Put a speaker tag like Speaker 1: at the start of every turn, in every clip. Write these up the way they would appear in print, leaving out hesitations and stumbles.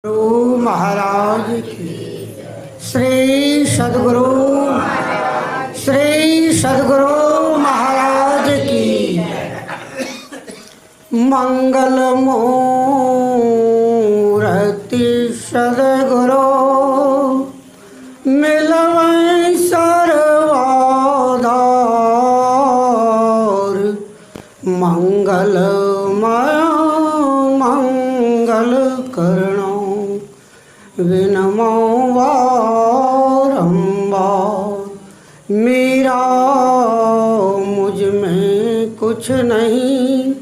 Speaker 1: गुरु महाराज की श्री सद्गुरु महाराज की मंगल मूर्ति सद्गुरु मिलवै सर्वाधार मंगलमय मंगल करणो विनमो बारंबार। मेरा मुझ में कुछ नहीं,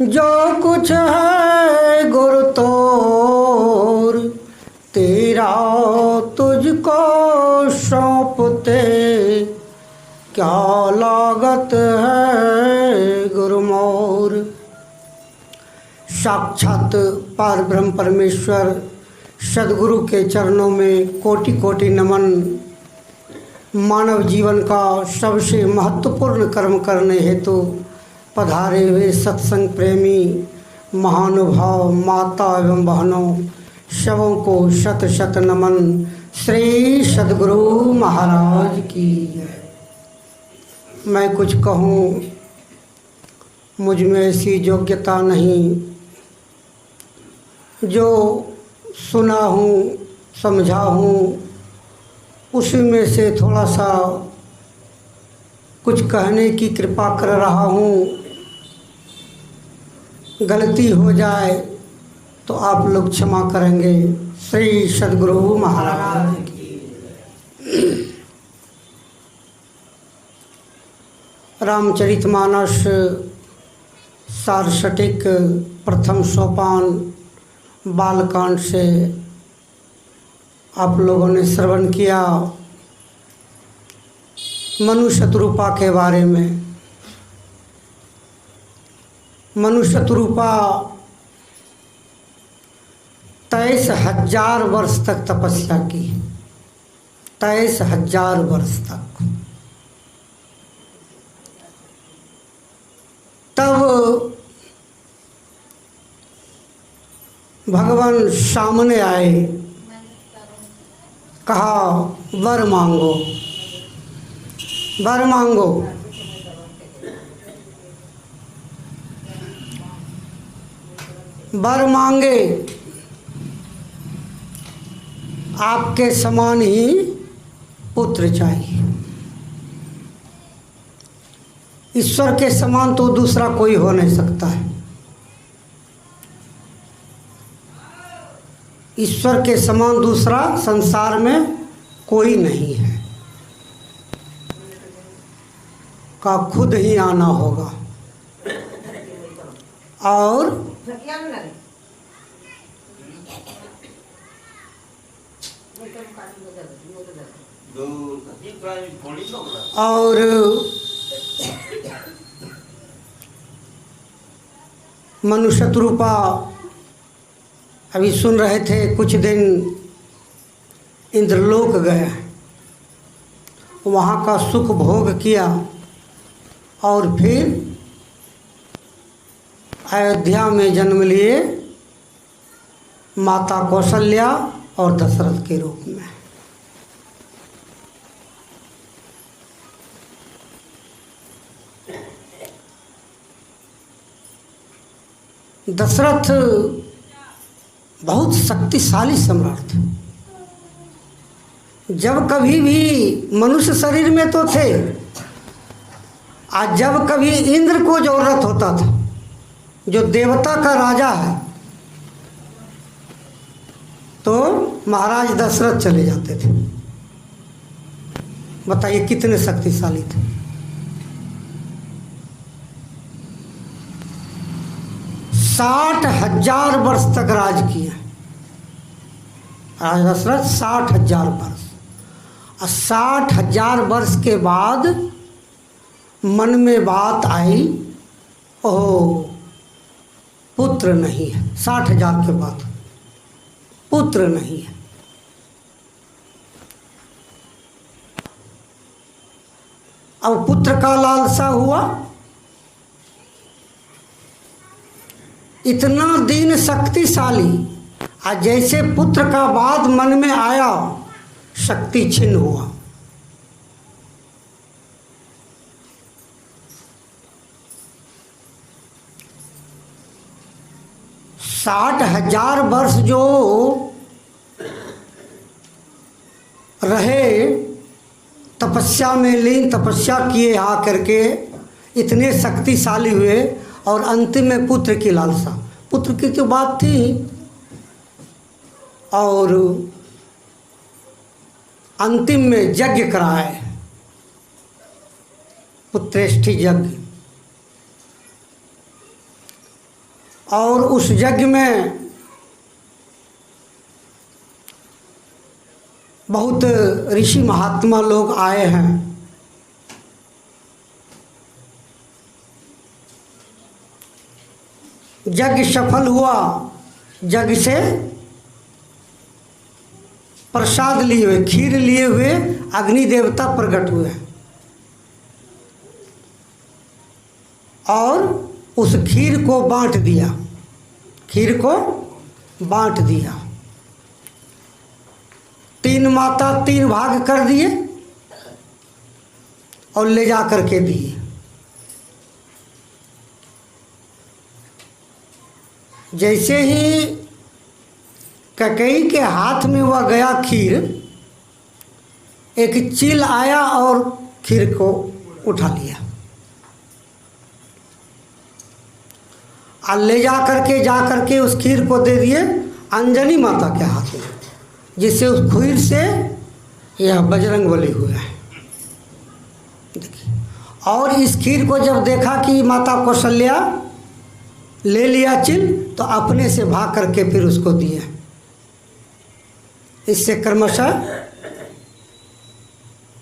Speaker 1: जो कुछ है गुरु तोर, तेरा तुझको सौंपते क्या लागत है गुरु मोर। साक्षात पार ब्रह्म परमेश्वर सद्गुरु के चरणों में कोटि कोटि नमन। मानव जीवन का सबसे महत्वपूर्ण कर्म करने हेतु पधारे हुए सत्संग प्रेमी महानुभाव माता एवं बहनों सबों को शत शत नमन। श्री सद्गुरु महाराज की जय। मैं कुछ कहूँ, मुझ में ऐसी योग्यता नहीं। जो सुना हूँ समझा हूँ उसी में से थोड़ा सा कुछ कहने की कृपा कर रहा हूँ। गलती हो जाए तो आप लोग क्षमा करेंगे। श्री सद्गुरु महाराज की। रामचरितमानस सारस्वतिक प्रथम सोपान बालकांड से आप लोगों ने श्रवण किया। मनु शतरूपा के बारे में। मनु शतरूपा 23,000 वर्ष तक तपस्या की। 23,000 वर्ष तक। तब भगवान सामने आए, कहा वर मांगो, वर मांगो। वर मांगे, आपके समान ही पुत्र चाहिए। ईश्वर के समान तो दूसरा कोई हो नहीं सकता है। ईश्वर के समान दूसरा संसार में कोई नहीं है। का खुद ही आना होगा। और मनु शतरूपा अभी सुन रहे थे, कुछ दिन इंद्रलोक गए, वहाँ का सुख भोग किया और फिर अयोध्या में जन्म लिए माता कौशल्या और दशरथ के रूप में। दशरथ बहुत शक्तिशाली सम्राट थे। जब कभी भी मनुष्य शरीर में तो थे, आज जब कभी इंद्र को जरूरत होता था, जो देवता का राजा है, तो महाराज दशरथ चले जाते थे। बताइए कितने शक्तिशाली थे। साठ 60,000 वर्ष तक राज किया राजा दशरथ। 60,000 वर्ष। और 60,000 वर्ष के बाद मन में बात आई, ओह पुत्र नहीं है। 60,000 के बाद पुत्र नहीं है। अब पुत्र का लालसा हुआ। इतना दीन शक्तिशाली आज जैसे पुत्र का बाद मन में आया, शक्ति छिन्न हुआ। साठ 60,000 वर्ष जो रहे तपस्या में लीन, तपस्या किए आ करके इतने शक्तिशाली हुए, और अंतिम में पुत्र की लालसा, पुत्र की तो बात थी, और अंतिम में यज्ञ कराए, पुत्रेष्ठि यज्ञ। और उस यज्ञ में बहुत ऋषि महात्मा लोग आए हैं। यज्ञ सफल हुआ, यज्ञ से प्रसाद लिए हुए, खीर लिए हुए अग्नि देवता प्रकट हुए और उस खीर को बांट दिया, खीर को बांट दिया। 3 माता 3 भाग कर दिए और ले जा करके दिए। जैसे ही कैकेयी के हाथ में वह गया खीर, एक चील आया और खीर को उठा लिया और ले जा करके उस खीर को दे दिए अंजनी माता के हाथ में, जिससे उस खीर से यह बजरंगबली हुआ है। देखिए, और इस खीर को जब देखा कि माता कौशल्या ले लिया चिल, तो अपने से भाग करके फिर उसको दिया। इससे क्रमशः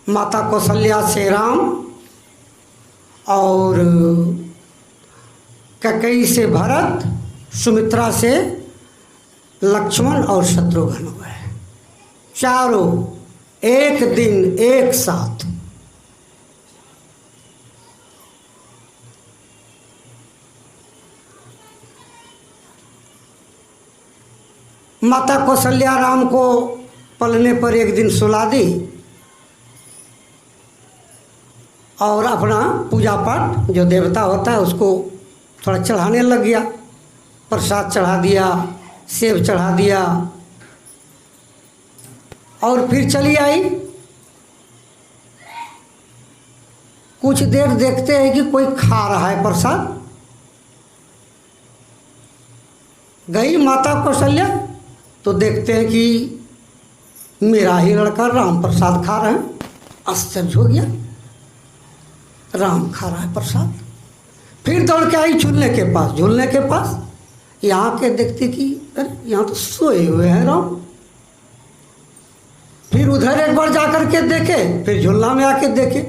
Speaker 1: माता कौशल्या से राम और कैकेयी से भरत, सुमित्रा से लक्ष्मण और शत्रुघ्न हुए, चारों एक दिन एक साथ। माता कौशल्या राम को पलने पर एक दिन सुला दी और अपना पूजा पाठ जो देवता होता है उसको थोड़ा चढ़ाने लग गया। प्रसाद चढ़ा दिया, सेब चढ़ा दिया और फिर चली आई। कुछ देर देखते हैं कि कोई खा रहा है प्रसाद। गई माता कौशल्या तो देखते हैं कि मेरा ही लड़का राम प्रसाद खा रहे हैं। आश्चर्य हो गया, राम खा रहा है प्रसाद। फिर दौड़ के आई झूलने के पास, यहाँ के देखते कि अरे यहाँ तो सोए हुए हैं राम। फिर उधर एक बार जा कर के देखे, फिर झूलना में आके देखे,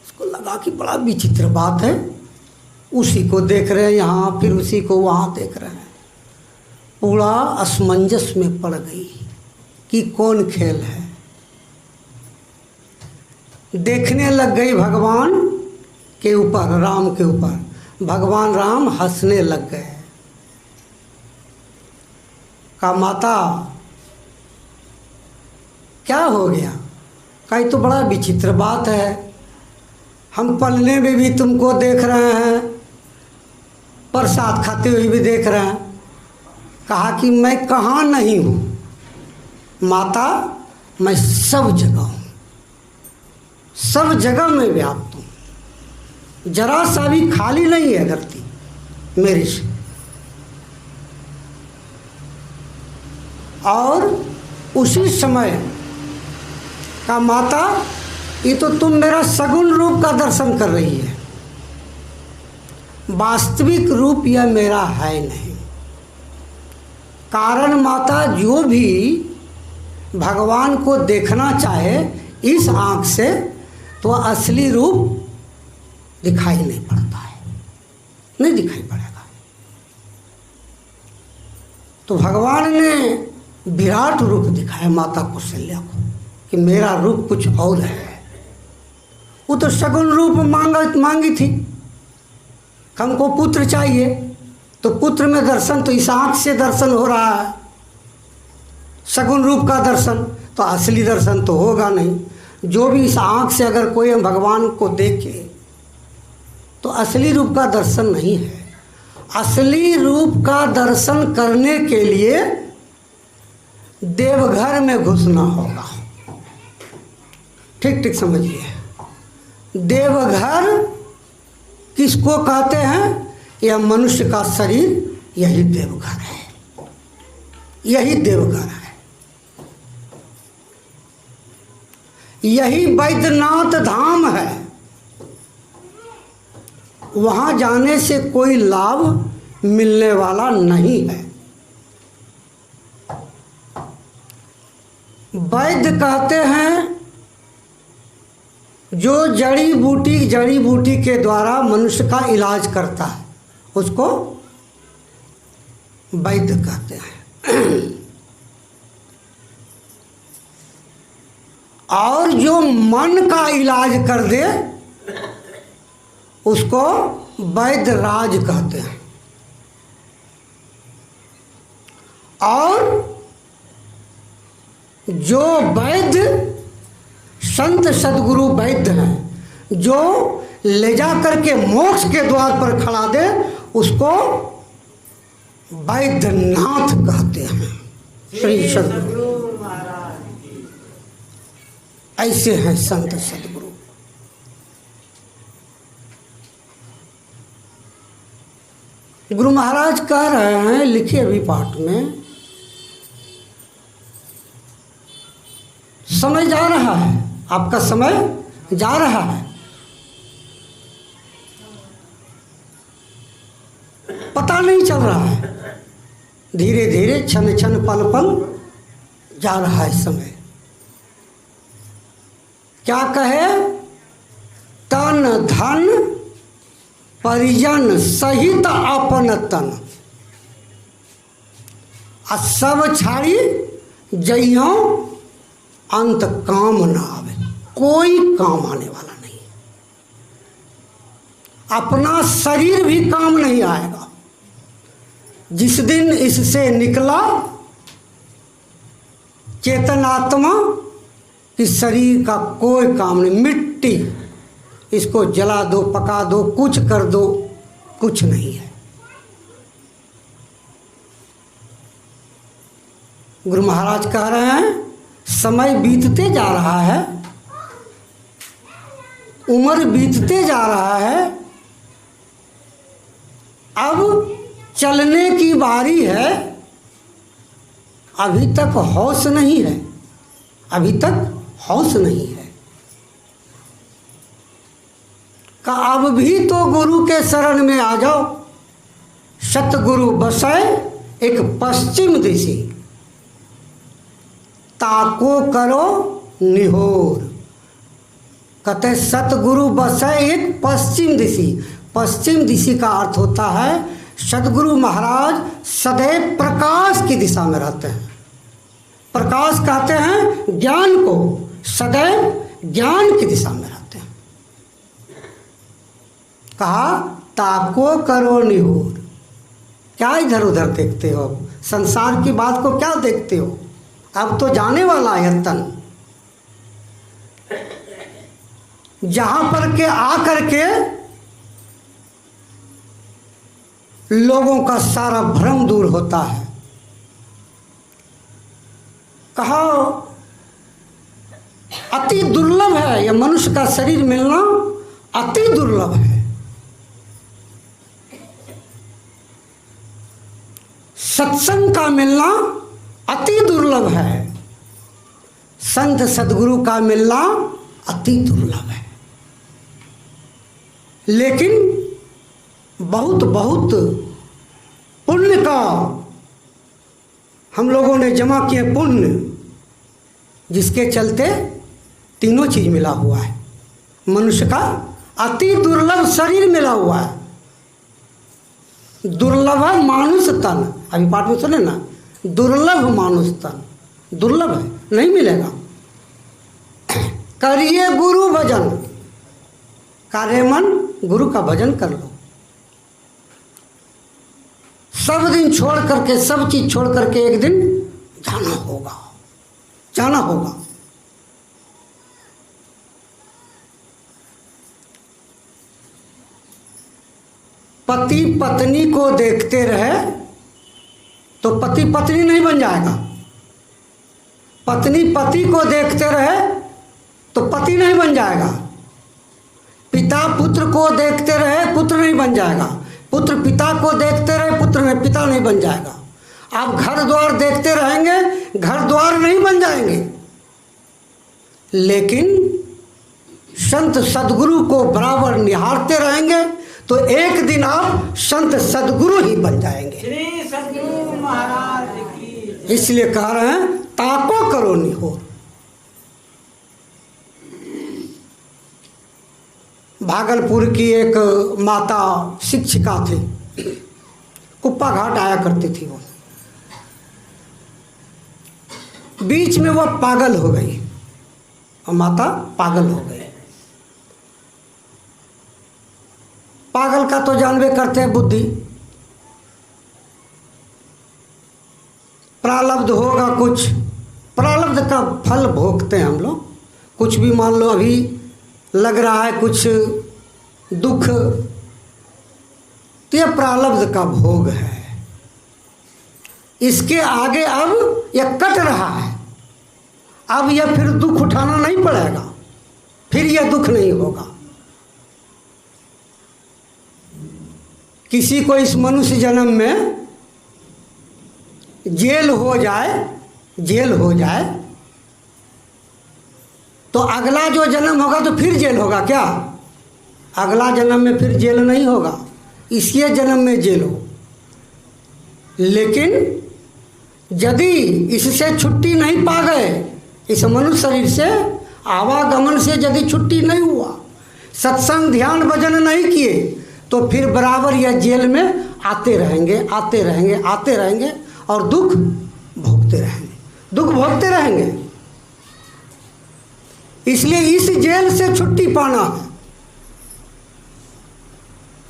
Speaker 1: उसको लगा कि बड़ा विचित्र बात है। उसी को देख रहे हैं यहाँ, फिर उसी को वहाँ देख रहे हैं। पूरा असमंजस में पड़ गई कि कौन खेल है। देखने लग गई भगवान के ऊपर, राम के ऊपर। भगवान राम हंसने लग गए। कहा माता क्या हो गया? कहा तो बड़ा विचित्र बात है, हम पलने में भी तुमको देख रहे हैं, प्रसाद खाते हुए भी देख रहे हैं। कहा कि मैं कहाँ नहीं हूँ माता, मैं सब जगह हूँ, सब जगह में व्याप्त हूँ। जरा सा भी खाली नहीं है धरती मेरे से। और उसी समय का माता, ये तो तुम मेरा सगुण रूप का दर्शन कर रही है, वास्तविक रूप यह मेरा है नहीं। कारण माता जो भी भगवान को देखना चाहे इस आँख से, तो असली रूप दिखाई नहीं पड़ता है, नहीं दिखाई पड़ेगा। तो भगवान ने विराट रूप दिखाया माता कौशल्या को कि मेरा रूप कुछ और है। वो तो सगुण रूप मांगी थी, हमको पुत्र चाहिए, तो पुत्र में दर्शन तो इस आँख से दर्शन हो रहा है, सगुण रूप का दर्शन, तो असली दर्शन तो होगा नहीं। जो भी इस आँख से अगर कोई भगवान को देखे तो असली रूप का दर्शन नहीं है। असली रूप का दर्शन करने के लिए देवघर में घुसना होगा। ठीक ठीक समझिए, देवघर किसको कहते हैं? यह मनुष्य का शरीर, यही देवघर है, यही देवघर है। यही बैद्यनाथ धाम है। वहाँ जाने से कोई लाभ मिलने वाला नहीं है। वैद्य कहते हैं जो जड़ी बूटी के द्वारा मनुष्य का इलाज करता है, उसको वैद्य कहते हैं। और जो मन का इलाज कर दे उसको वैद्य राज कहते हैं। और जो वैद्य संत सदगुरु वैद्य हैं, जो ले जा करके मोक्ष के द्वार पर खड़ा दे, उसको वैद्यनाथ कहते हैं। श्री सदगुरु ऐसे हैं संत सदगुरु। गुरु महाराज कह रहे हैं, लिखे अभी पाठ में, समय जा रहा है, आपका समय जा रहा है। पता नहीं चल रहा है, धीरे धीरे क्षण क्षण पल पल जा रहा है समय। क्या कहे? तन धन परिजन सहित अपन तन, आ सब छाड़ी जइयो अंत काम न आवे। कोई काम आने वाला नहीं, अपना शरीर भी काम नहीं आएगा। जिस दिन इससे निकला चेतनात्मा, कि शरीर का कोई काम नहीं, मिट्टी, इसको जला दो, पका दो, कुछ कर दो, कुछ नहीं है। गुरु महाराज कह रहे हैं, समय बीतते जा रहा है, उम्र बीतते जा रहा है, अब चलने की बारी है। अभी तक होश नहीं है, अभी तक होश नहीं है। का अब भी तो गुरु के शरण में आ जाओ। सतगुरु बसे एक पश्चिम दिशी, ताको करो निहोर। कहते सतगुरु बसे एक पश्चिम दिशी। पश्चिम दिशी का अर्थ होता है सदगुरु महाराज सदैव प्रकाश की दिशा में रहते हैं। प्रकाश कहते हैं ज्ञान को, सदैव ज्ञान की दिशा में रहते हैं। कहा ताको करो निहोर। क्या इधर उधर देखते हो? संसार की बात को क्या देखते हो? अब तो जाने वाला है तन। जहां पर के आकर के लोगों का सारा भ्रम दूर होता है। कहा अति दुर्लभ है, यह मनुष्य का शरीर मिलना अति दुर्लभ है। सत्संग का मिलना अति दुर्लभ है, संत सदगुरु का मिलना अति दुर्लभ है। लेकिन बहुत बहुत पुण्य का हम लोगों ने जमा किए पुण्य, जिसके चलते तीनों चीज मिला हुआ है। मनुष्य का अति दुर्लभ शरीर मिला हुआ है, दुर्लभ है मानुष तन। अभी पाठ में सुने ना, दुर्लभ मानुष तन, दुर्लभ है, नहीं मिलेगा। करिए गुरु भजन, कार्य मन गुरु का भजन कर लो। सब दिन छोड़ करके, सब चीज छोड़ करके एक दिन जाना होगा, जाना होगा। पति पत्नी को देखते रहे तो पति पत्नी नहीं बन जाएगा, पत्नी पति को देखते रहे तो पति नहीं बन जाएगा, पिता पुत्र को देखते रहे पुत्र नहीं बन जाएगा, पुत्र पिता को देखते रहे पुत्र नहीं, पिता नहीं बन जाएगा। आप घर द्वार देखते रहेंगे, घर द्वार नहीं बन जाएंगे। लेकिन संत सदगुरु को बराबर निहारते रहेंगे तो एक दिन आप संत सदगुरु ही बन जाएंगे।
Speaker 2: श्री सदगुरु महाराज की।
Speaker 1: इसलिए कह रहे हैं ताको करो निहोर। भागलपुर की एक माता शिक्षिका थी, कुप्पा घाट आया करती थी वो। बीच में वो पागल हो गई और माता पागल हो गई। पागल का तो जानबे करते हैं बुद्धि, प्रारब्ध होगा कुछ, प्रारब्ध का फल भोगते हैं हम लोग। कुछ भी मान लो अभी लग रहा है कुछ दुख, तो यह प्रारब्ध का भोग है। इसके आगे अब यह कट रहा है, अब यह फिर दुख उठाना नहीं पड़ेगा, फिर यह दुख नहीं होगा। किसी को इस मनुष्य जन्म में जेल हो जाए तो अगला जो जन्म होगा तो फिर जेल होगा क्या? अगला जन्म में फिर जेल नहीं होगा, इसी जन्म में जेल हो। लेकिन यदि इससे छुट्टी नहीं पा गए, इस मनुष्य शरीर से आवागमन से यदि छुट्टी नहीं हुआ, सत्संग ध्यान भजन नहीं किए, तो फिर बराबर यह जेल में आते रहेंगे और दुख भोगते रहेंगे। इसलिए इस जेल से छुट्टी पाना है।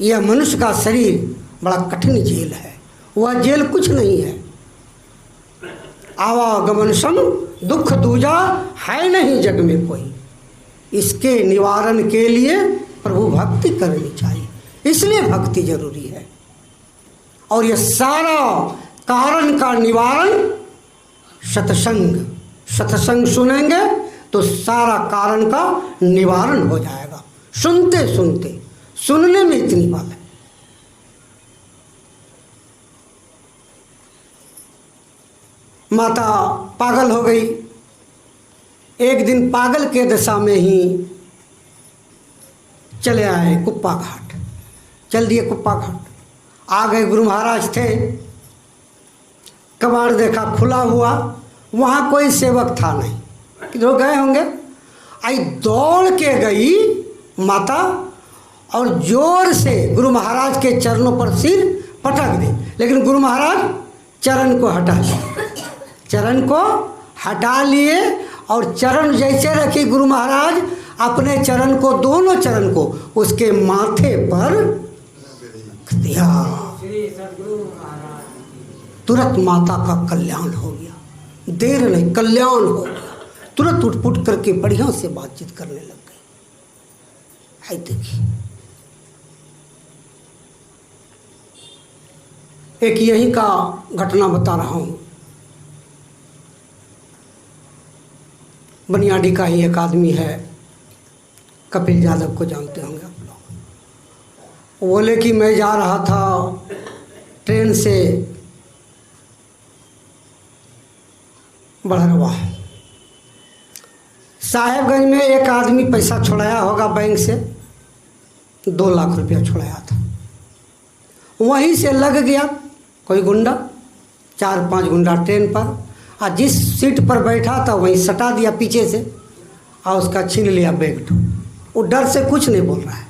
Speaker 1: यह मनुष्य का शरीर बड़ा कठिन जेल है, वह जेल कुछ नहीं है। आवागमन सम दुख दूजा है नहीं जग में कोई। इसके निवारण के लिए प्रभु भक्ति करनी चाहिए, इसलिए भक्ति जरूरी है। और यह सारा कारण का निवारण सत्संग सुनेंगे तो सारा कारण का निवारण हो जाएगा। सुनते सुनने में इतनी बात है। माता पागल हो गई। एक दिन पागल के दशा में ही चले आए कुप्पा घाट, चल दिए कुप्पा घाट। आ गए, गुरु महाराज थे, कबाड़ देखा खुला हुआ, वहाँ कोई सेवक था नहीं, किधर गए होंगे। आई दौड़ के गई माता और जोर से गुरु महाराज के चरणों पर सिर पटक दी। लेकिन गुरु महाराज चरण को हटा लिए और चरण जैसे रखी गुरु महाराज अपने चरण को, दोनों चरण को उसके माथे पर रख दिया। तुरंत माता का कल्याण हो गया, देर नहीं, कल्याण हो गया। तुरंत उठपुट करके बढ़िया से बातचीत करने लग गई। है देखिए, एक यही का घटना बता रहा हूँ। बनियाडी का ही एक आदमी है, कपिल यादव को जानते होंगे आप लोग। बोले कि मैं जा रहा था ट्रेन से बड़रवा, साहेबगंज में एक आदमी पैसा छुड़ाया होगा बैंक से, 2 लाख रुपया छुड़ाया था। वहीं से लग गया कोई गुंडा, 4-5 गुंडा ट्रेन पर, और जिस सीट पर बैठा था वहीं सटा दिया पीछे से और उसका छीन लिया बैग। वो डर से कुछ नहीं बोल रहा है,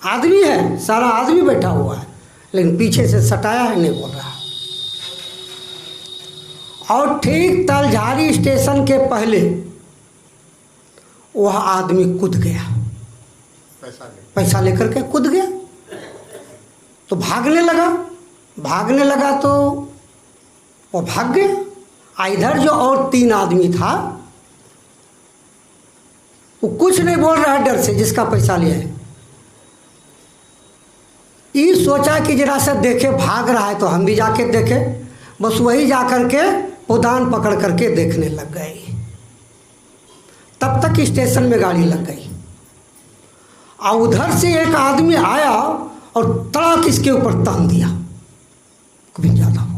Speaker 1: आदमी है, सारा आदमी बैठा हुआ है, लेकिन पीछे से सटाया है, नहीं बोल रहा। और ठीक तलझारी स्टेशन के पहले वह आदमी कूद गया, पैसा लेकर के कूद गया। तो भागने लगा तो वो भाग गया। इधर जो और 3 आदमी था वो कुछ नहीं बोल रहा है डर से, जिसका पैसा लिया है। ये सोचा कि जरा सा देखे भाग रहा है तो हम भी जाके देखे। बस वही जा करके उदान पकड़ करके देखने लग गए। तब तक स्टेशन में गाड़ी लग गई और उधर से एक आदमी आया और तड़ाक इसके ऊपर तान दिया। कभी ज़्यादा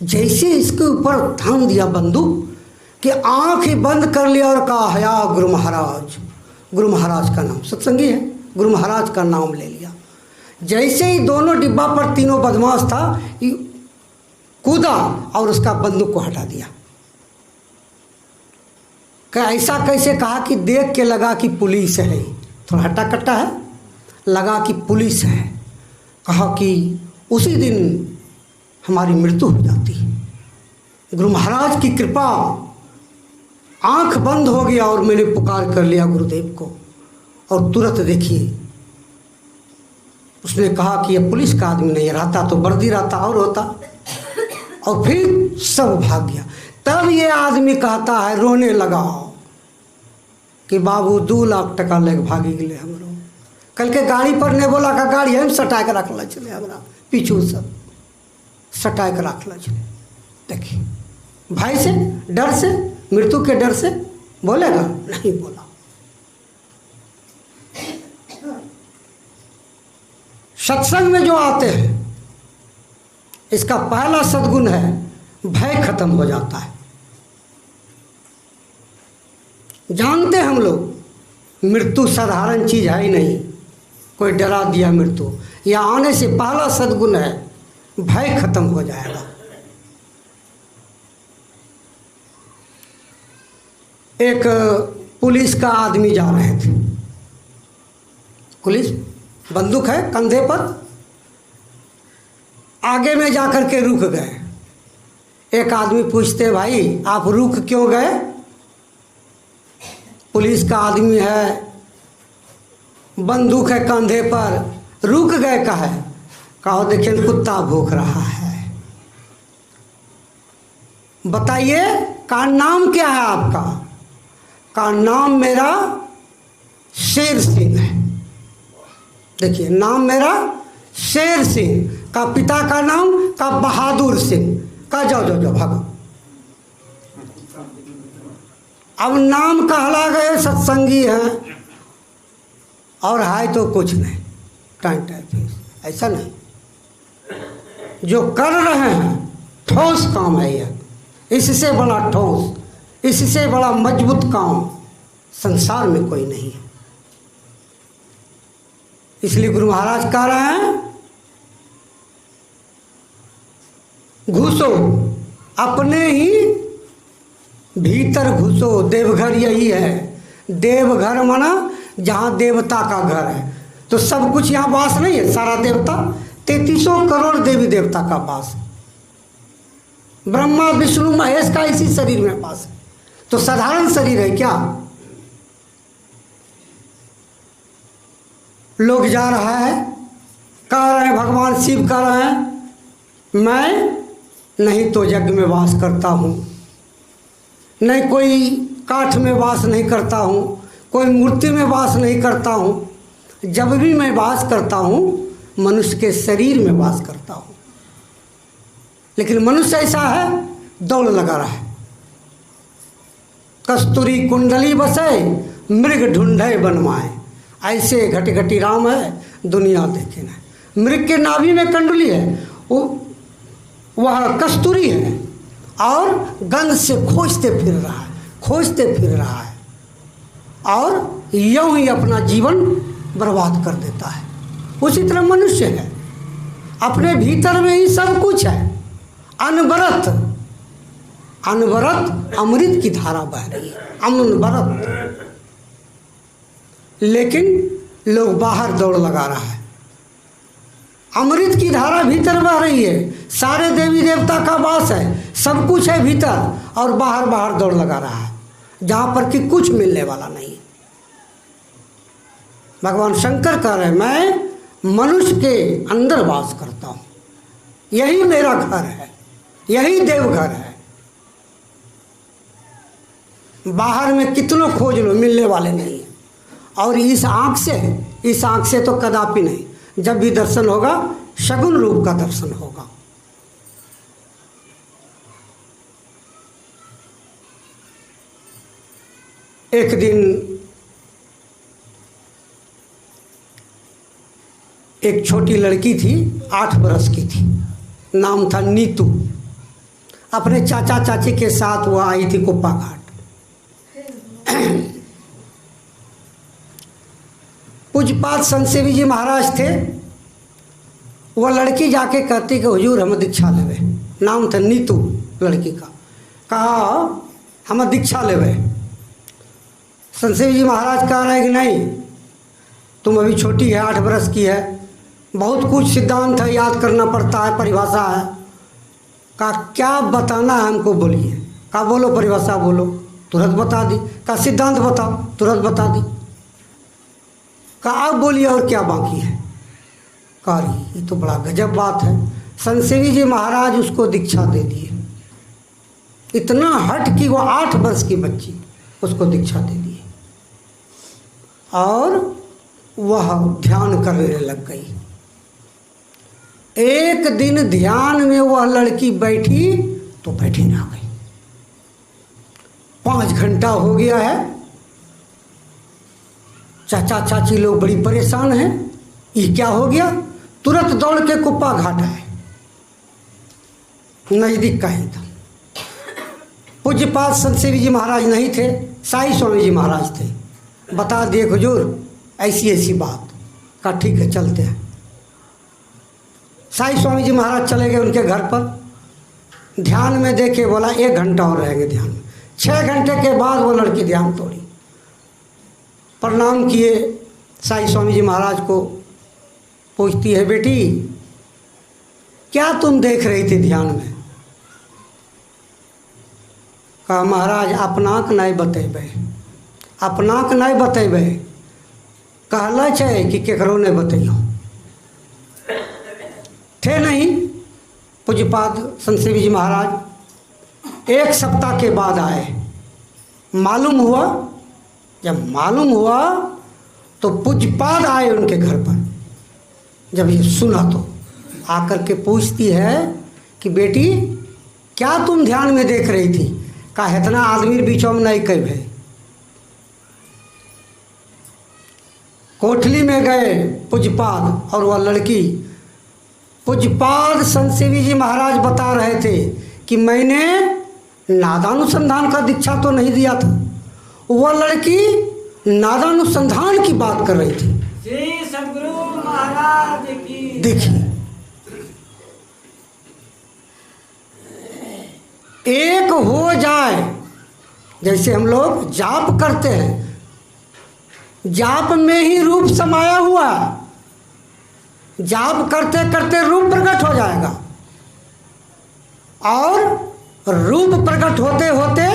Speaker 1: जैसे इसके ऊपर तान दिया बंदूक कि आँख ही बंद कर लिया और कहा, हया गुरु महाराज। गुरु महाराज का नाम, सत्संगी है, गुरु महाराज का नाम ले लिया। जैसे ही दोनों डिब्बा पर तीनों बदमाश था, कूदा और उसका बंदूक को हटा दिया। क्या ऐसा कैसे? कहा कि देख के लगा कि पुलिस है, थोड़ा हट्टा कट्टा है, लगा कि पुलिस है। कहा कि उसी दिन हमारी मृत्यु हो जाती। गुरु महाराज की कृपा, आंख बंद हो गया और मैंने पुकार कर लिया गुरुदेव को। और तुरंत देखिए उसने कहा कि ये पुलिस का आदमी नहीं रहता तो वर्दी रहता और होता। और फिर सब भाग गया। तब ये आदमी कहता है, रोने लगा कि बाबू 2 लाख टका लेके भागी गए हमरो। कल के गाड़ी पर ने बोला का गाड़ी हम सटा के रख चले, हमारा पीछू सब सटा के रख चले। देखिए भाई से डर से, मृत्यु के डर से बोलेगा नहीं बोला। सत्संग में जो आते हैं इसका पहला सद्गुण है भय खत्म हो जाता है। जानते हम लोग मृत्यु साधारण चीज है ही नहीं, कोई डरा दिया मृत्यु। या आने से पहला सद्गुण है भय खत्म हो जाएगा। एक पुलिस का आदमी जा रहे थे, पुलिस बंदूक है कंधे पर, आगे में जाकर के रुक गए। एक आदमी पूछते, भाई आप रुक क्यों गए? पुलिस का आदमी है, बंदूक है कंधे पर, रुक गए का है? कहो देखिए कुत्ता भूख रहा है। बताइए का नाम क्या है आपका? का नाम मेरा शेर सिंह है। देखिए नाम मेरा शेर सिंह। का पिता का नाम का बहादुर सिंह। का जाओ जाओ जाओ भागो। अब नाम कहला गए, सत्संगी हैं और है तो कुछ नहीं, टाइम ऐसा नहीं। जो कर रहे हैं ठोस काम है यह, इससे बड़ा ठोस, इससे बड़ा मजबूत काम संसार में कोई नहीं है। इसलिए गुरु महाराज कह रहे हैं, घुसो अपने ही भीतर घुसो। देवघर यही है। देवघर माना जहाँ देवता का घर है। तो सब कुछ यहाँ वास नहीं है, सारा देवता 3300 करोड़ देवी देवता का वास। ब्रह्मा विष्णु महेश का इसी शरीर में वास है। तो साधारण शरीर है क्या? लोग जा रहा है, कह रहे हैं भगवान शिव कह रहे हैं मैं नहीं तो यज्ञ में वास करता हूँ, नहीं कोई काठ में वास नहीं करता हूँ, कोई मूर्ति में वास नहीं करता हूँ। जब भी मैं वास करता हूँ मनुष्य के शरीर में वास करता हूँ। लेकिन मनुष्य ऐसा है, दौड़ लगा रहा है। कस्तूरी कुंडली बसे मृग ढूंढे बनवाए, ऐसे घटी घटी राम है दुनिया देखे ना। मृग के नाभि में कंडली है, वह कस्तूरी है और गंध से खोजते फिर रहा है, खोजते फिर रहा है और यूं ही अपना जीवन बर्बाद कर देता है। उसी तरह मनुष्य है, अपने भीतर में ही सब कुछ है। अनवरत अनवरत अमृत की धारा बह रही है, अनवरत। लेकिन लोग बाहर दौड़ लगा रहा है। अमृत की धारा भीतर बह रही है, सारे देवी देवता का वास है, सब कुछ है भीतर, और बाहर बाहर दौड़ लगा रहा है जहाँ पर कि कुछ मिलने वाला नहीं। भगवान शंकर कह रहे मैं मनुष्य के अंदर वास करता हूँ, यही मेरा घर है, यही देवघर है। बाहर में कितनों खोज लो मिलने वाले नहीं है। और इस आँख से तो कदापि नहीं। जब भी दर्शन होगा शगुन रूप का दर्शन होगा। एक दिन एक छोटी लड़की थी, 8 बरस की थी, नाम था नीतू। अपने चाचा चाची के साथ वह आई थी कुप्पा घाट। पूज्यपाद संत सेवी जी महाराज थे। वह लड़की जाके कहती कि हुजूर हमें दीक्षा लेवे। नाम था नीतू लड़की का। कहा हमें दीक्षा लेवे। संत सेवी जी महाराज कह रहे हैं कि नहीं, तुम अभी छोटी है, 8 बरस की है, बहुत कुछ सिद्धांत है, याद करना पड़ता है, परिभाषा है। कहा क्या बताना है हमको, बोलिए। कहा बोलो परिभाषा बोलो। तुरंत बता दी। कहा सिद्धांत बताओ। तुरंत बता दी। कहा अब बोलिए और क्या बाकी है। कहा ये तो बड़ा गजब बात है। संत सेवी जी महाराज उसको दीक्षा दे दिए। इतना हट कि वो 8 वर्ष की बच्ची उसको दीक्षा दे दिए और वह ध्यान करने लग गई। एक दिन ध्यान में वह लड़की बैठी तो बैठी ना गई। 5 घंटा हो गया है। चाचा चाची लोग बड़ी परेशान हैं, ये क्या हो गया। तुरंत दौड़ के कुप्पा घाट आए, नजदीक का ही था। पूज्यपाद संत सेवी जी महाराज नहीं थे, साई स्वामी जी महाराज थे। बता दिए हुजूर ऐसी ऐसी बात। कहा ठीक है चलते हैं। साई स्वामी जी महाराज चले गए उनके घर पर। ध्यान में देखे, बोला 1 घंटा और रहेंगे ध्यान में। 6 घंटे के बाद वो लड़की ध्यान तोड़ी। प्रणाम किए साई स्वामी जी महाराज को। पूछती है बेटी क्या तुम देख रही थी ध्यान में। कहा महाराज अपनाक नहीं बतेबे, अपनाक नहीं बतेबे, कहला छै कि केकरो नहीं बतैयो। थे नहीं पूज्यपाद संत सेवी जी महाराज। 1 सप्ताह के बाद आए। मालूम हुआ, जब मालूम हुआ तो पूज्यपाद आए उनके घर पर। जब ये सुना तो आकर के पूछती है कि बेटी क्या तुम ध्यान में देख रही थी। कहा इतना आदमी बीचों में नहीं कह भाई। कोठली में गए पूज्यपाद और वह लड़की। पूज्यपाद संत सेवी जी महाराज बता रहे थे कि मैंने नादानुसंधान का दीक्षा तो नहीं दिया था। वह लड़की नादानुसंधान की बात कर रही थी।
Speaker 2: श्री सद्गुरु महाराज की
Speaker 1: देखिए, एक हो जाए। जैसे हम लोग जाप करते हैं, जाप में ही रूप समाया हुआ। जाप करते करते रूप प्रकट हो जाएगा और रूप प्रकट होते होते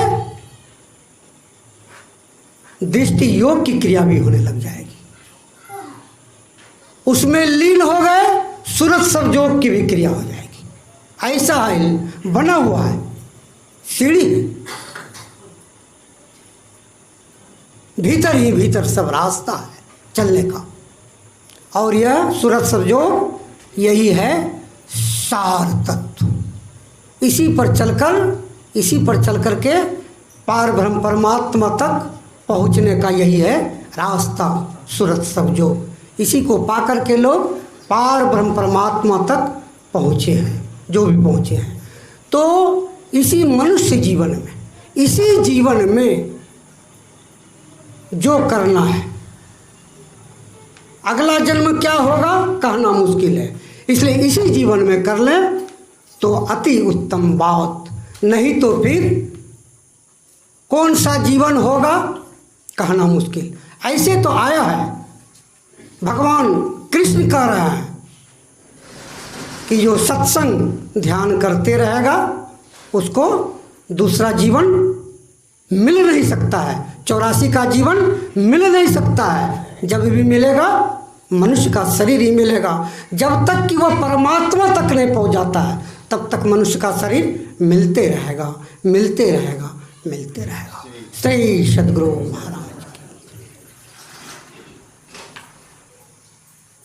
Speaker 1: दृष्टि योग की क्रिया भी होने लग जाएगी। उसमें लीन हो गए, सूरत संयोग की भी क्रिया हो जाएगी। ऐसा है, बना हुआ है, सीढ़ी है, भीतर ही भीतर सब रास्ता है चलने का। और यह सूरत संयोग यही है सार तत्व। इसी पर चलकर के पार ब्रह्म परमात्मा तक पहुँचने का यही है रास्ता, सूरत संयोग। इसी को पाकर के लोग पार ब्रह्म परमात्मा तक पहुँचे हैं, जो भी पहुँचे हैं। तो इसी मनुष्य जीवन में, इसी जीवन में जो करना है, अगला जन्म क्या होगा कहना मुश्किल है। इसलिए इसी जीवन में कर ले तो अति उत्तम बात। नहीं तो फिर कौन सा जीवन होगा कहना मुश्किल। ऐसे तो आया है, भगवान कृष्ण कह रहे हैं कि जो सत्संग ध्यान करते रहेगा उसको दूसरा जीवन मिल नहीं सकता है। 84 का जीवन मिल नहीं सकता है। जब भी मिलेगा मनुष्य का शरीर ही मिलेगा। जब तक कि वह परमात्मा तक नहीं पहुंच जाता है तब तक मनुष्य का शरीर मिलते रहेगा, मिलते रहेगा, मिलते रहेगा। श्री सद्गुरु महाराज।